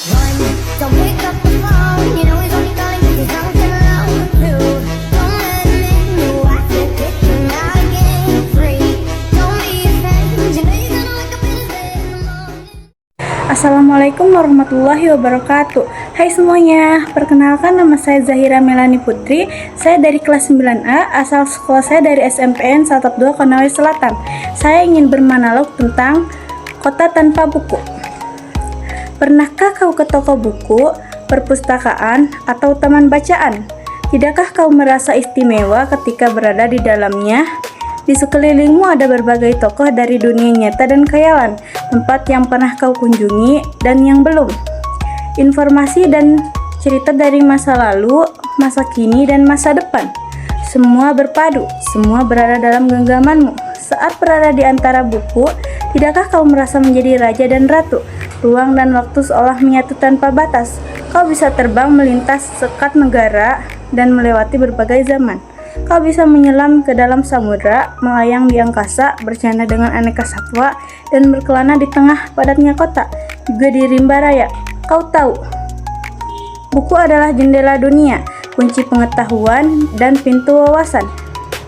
One, don't pick up the phone. You know he's only calling 'cause he's drunk and alone. Two, don't let him in. You have to pick him out again. Three, don't be a friend. You know you're gonna wake up in his bed in the morning. Assalamualaikum warahmatullahi wabarakatuh. Hai semuanya, perkenalkan nama saya Zahira Melani Putri. Saya dari kelas 9A, asal sekolah saya dari SMPN Satap 2 Konawe Selatan. Saya ingin bermonolog tentang kota tanpa buku. Pernahkah kau ke toko buku, perpustakaan, atau taman bacaan? Tidakkah kau merasa istimewa ketika berada di dalamnya? Di sekelilingmu ada berbagai tokoh dari dunia nyata dan khayalan, tempat yang pernah kau kunjungi dan yang belum. Informasi dan cerita dari masa lalu, masa kini, dan masa depan. Semua berpadu, semua berada dalam genggamanmu. Saat berada di antara buku, tidakkah kau merasa menjadi raja dan ratu? Ruang dan waktu seolah menyatu tanpa batas. Kau bisa terbang melintas sekat negara dan melewati berbagai zaman. Kau bisa menyelam ke dalam samudra, melayang di angkasa, bercanda dengan aneka satwa, dan berkelana di tengah padatnya kota, juga di rimba raya. Kau tahu, buku adalah jendela dunia, kunci pengetahuan, dan pintu wawasan.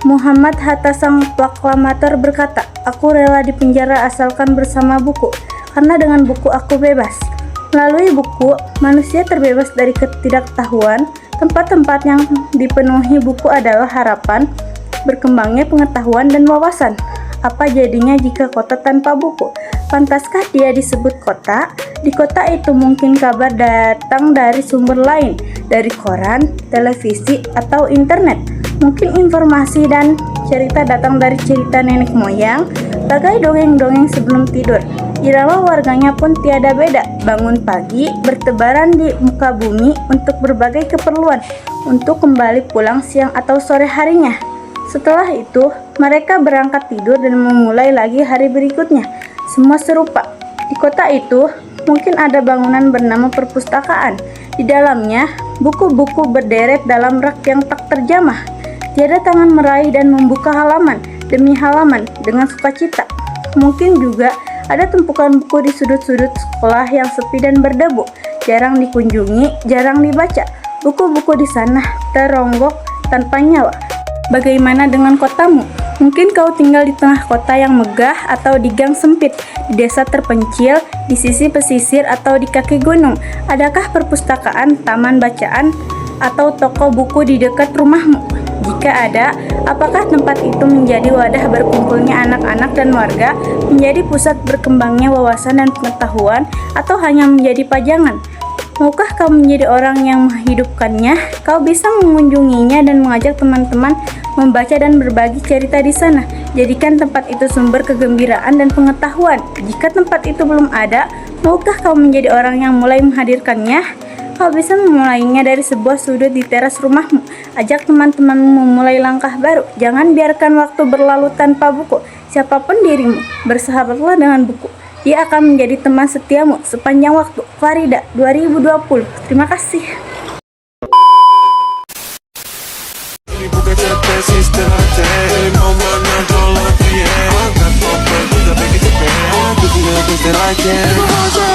Muhammad Hatta sang proklamator berkata, "Aku rela dipenjara asalkan bersama buku, karena dengan buku aku bebas." Melalui buku, manusia terbebas dari ketidaktahuan. Tempat-tempat yang dipenuhi buku adalah harapan, berkembangnya pengetahuan dan wawasan. Apa jadinya jika kota tanpa buku? Pantaskah dia disebut kota? Di kota itu mungkin kabar datang dari sumber lain, dari koran, televisi, atau internet. Mungkin informasi dan cerita datang dari cerita nenek moyang, bagai dongeng-dongeng sebelum tidur. Irama warganya pun tiada beda, bangun pagi, bertebaran di muka bumi untuk berbagai keperluan, untuk kembali pulang siang atau sore harinya. Setelah itu, mereka berangkat tidur dan memulai lagi hari berikutnya. Semua serupa. Di kota itu, mungkin ada bangunan bernama perpustakaan. Di dalamnya, buku-buku berderet dalam rak yang tak terjamah. Tiada tangan meraih dan membuka halaman demi halaman dengan sukacita. Mungkin juga ada tumpukan buku di sudut-sudut sekolah yang sepi dan berdebu, jarang dikunjungi, jarang dibaca. Buku-buku di sana teronggok tanpa nyawa. Bagaimana dengan kotamu? Mungkin kau tinggal di tengah kota yang megah atau di gang sempit, di desa terpencil, di sisi pesisir atau di kaki gunung. Adakah perpustakaan, taman bacaan, atau toko buku di dekat rumahmu? Jika ada, apakah tempat itu menjadi wadah berkumpulnya anak-anak dan warga, menjadi pusat berkembangnya wawasan dan pengetahuan, atau hanya menjadi pajangan? Maukah kau menjadi orang yang menghidupkannya? Kau bisa mengunjunginya dan mengajak teman-teman membaca dan berbagi cerita di sana. Jadikan tempat itu sumber kegembiraan dan pengetahuan. Jika tempat itu belum ada, maukah kau menjadi orang yang mulai menghadirkannya? Kau bisa memulainya dari sebuah sudut di teras rumahmu. Ajak teman-temanmu memulai langkah baru. Jangan biarkan waktu berlalu tanpa buku. Siapapun dirimu, bersahabatlah dengan buku. Dia akan menjadi teman setiamu sepanjang waktu. Farida, 2020. Terima kasih. That I can